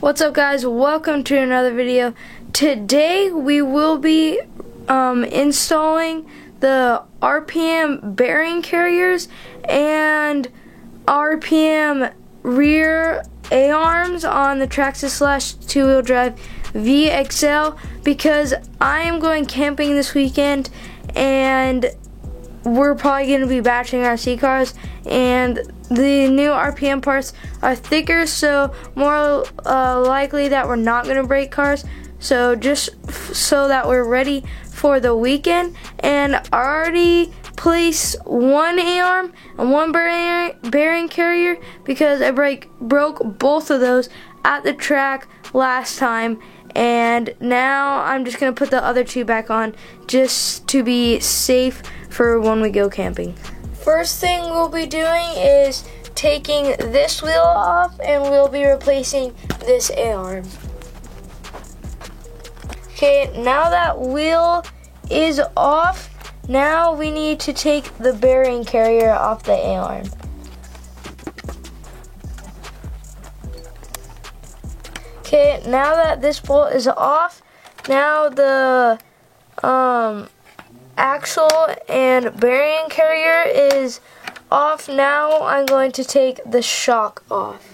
What's up, guys? Welcome to another video. Today we will be installing the RPM bearing carriers and RPM rear A-arms on the Traxxas Slash two-wheel drive VXL because I am going camping this weekend and we're probably going to be batching our C-cars, and the new RPM parts are thicker, so more likely that we're not going to break cars. So just so that we're ready for the weekend, and I already placed one A-arm and one bearing carrier because I broke both of those at the track last time, and now I'm just going to put the other two back on just to be safe for when we go camping. First thing we'll be doing is taking this wheel off, and we'll be replacing this A-arm. Okay, now that wheel is off, now we need to take the bearing carrier off the A-arm. Okay, now that this bolt is off, now the axle and bearing carrier is off. Now I'm going to take the shock off.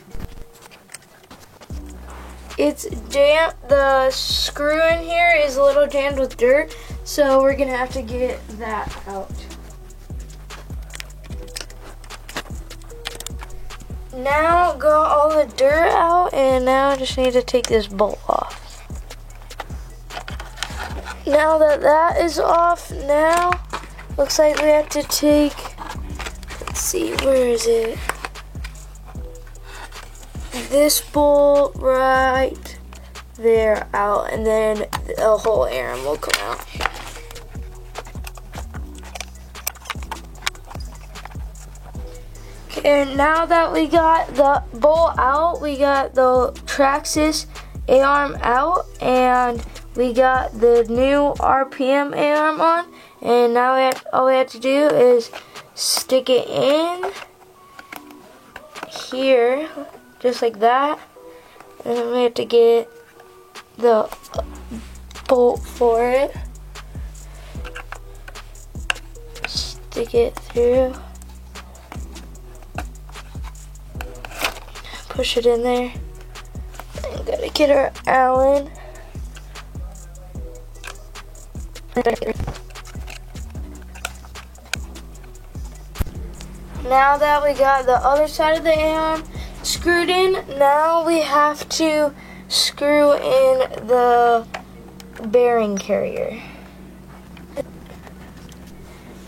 It's damp. The screw in here is a little jammed with dirt, so we're gonna have to get that out. Now got all the dirt out, and now I just need to take this bolt off. Now that that is off, now looks like we have to take, let's see, where is it? This bolt right there out, and then the whole arm will come out. Okay, and now that we got the bolt out, we got the Traxxas A-arm out, and we got the new RPM A-arm on, and now all we have to do is stick it in here, just like that, and then we have to get the bolt for it, stick it through, push it in there, and gotta get our Allen. Now that we got the other side of the A-arm screwed in, now we have to screw in the bearing carrier.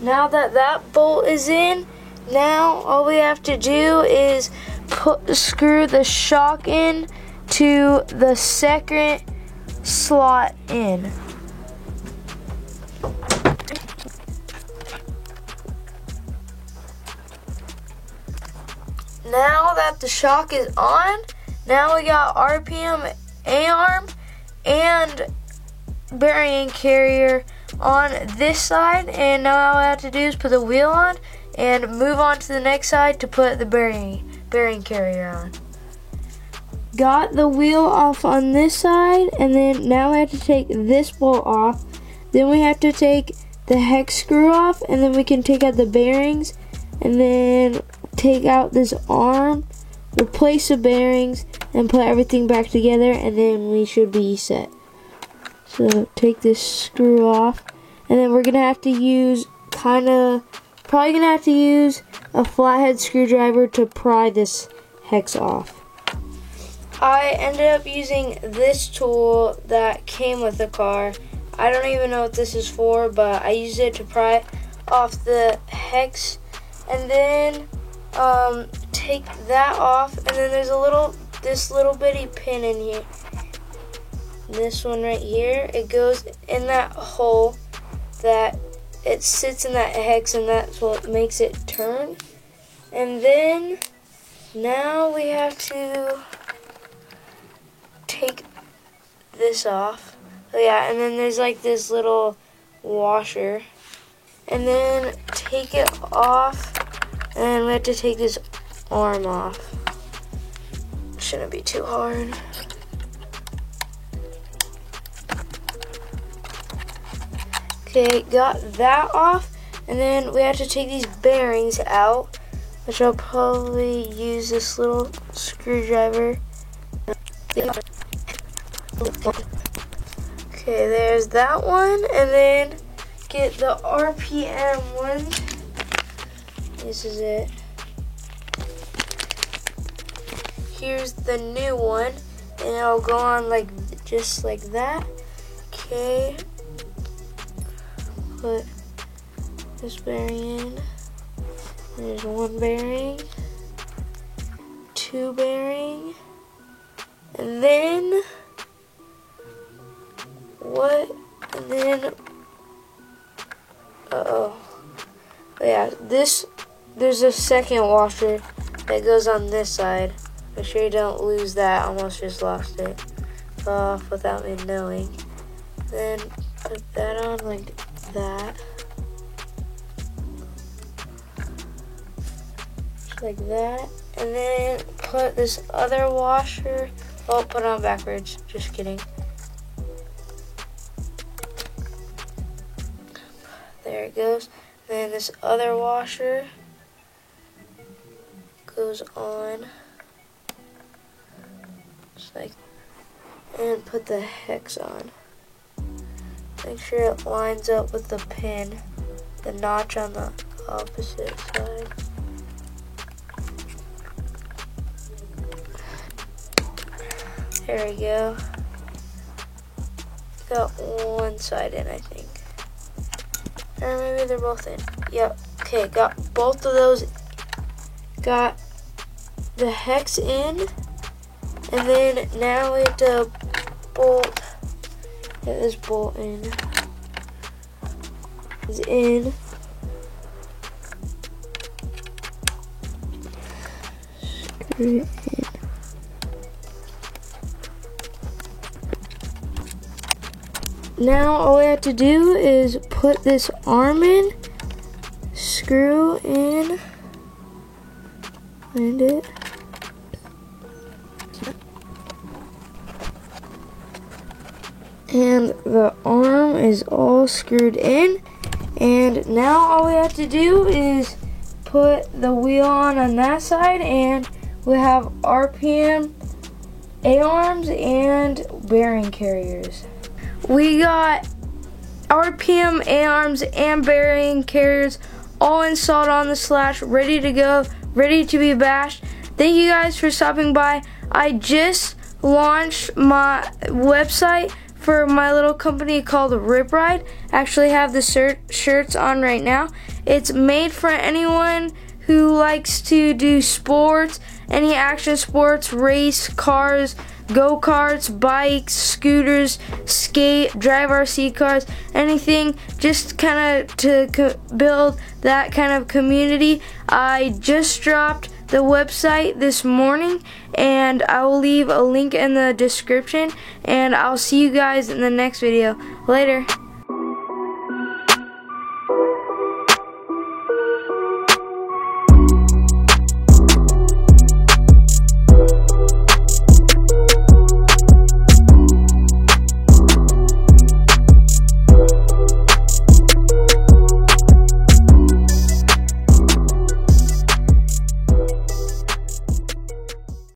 Now that that bolt is in, now all we have to do is screw the shock in to the second slot in. Now that the shock is on, now we got RPM A-arm and bearing carrier on this side, and now all I have to do is put the wheel on and move on to the next side to put the bearing carrier on. Got the wheel off on this side, and then now we have to take this bolt off. Then we have to take the hex screw off, and then we can take out the bearings, and then take out this arm, replace the bearings, and put everything back together, and then we should be set. So take this screw off, and then we're gonna have to use probably gonna have to use a flathead screwdriver to pry this hex off. I ended up using this tool that came with the car. I don't even know what this is for, but I used it to pry off the hex, and then take that off, and then there's this little bitty pin in here. This one right here, it goes in that hole that it sits in that hex, and that's what makes it turn. And then now we have to take this off. Oh yeah, and then there's like this little washer, and then take it off, and we have to take this arm off. Shouldn't be too hard. Okay, got that off, and then we have to take these bearings out, which I'll probably use this little screwdriver. Okay, there's that one, and then get the RPM one. This is it. Here's the new one, and it'll go on like just like that. Okay. Put this bearing in. There's one bearing, two bearing, and then what? And then yeah, there's a second washer that goes on this side. Make sure you don't lose that. I almost just lost it. Fell off without me knowing. Then put that on like that. Just like that. And then put this other washer. Oh, put it on backwards. Just kidding. There it goes. And then this other washer goes on. Just like, and put the hex on. Make sure it lines up with the pin, the notch on the opposite side. There we go. Got one side in, I think. Or maybe they're both in. Yep. Okay, got both of those. Got the hex in. And then now we have to bolt. Get this bolt in. It's in. Screw it in. Now all we have to do is put this arm in, screw in, find it. And the arm is all screwed in. And now all we have to do is put the wheel on that side, and we have RPM A-arms and bearing carriers. We got RPM A-arms and bearing carriers all installed on the Slash, ready to go, ready to be bashed. Thank you guys for stopping by. I just launched my website for my little company called Rip Ride. I actually have the shirts on right now. It's made for anyone who likes to do sports, any action sports, race, cars, go-karts, bikes, scooters, skate, drive RC cars, anything, just kind of to build that kind of community. I just dropped the website this morning, and I will leave a link in the description, and I'll see you guys in the next video. Later.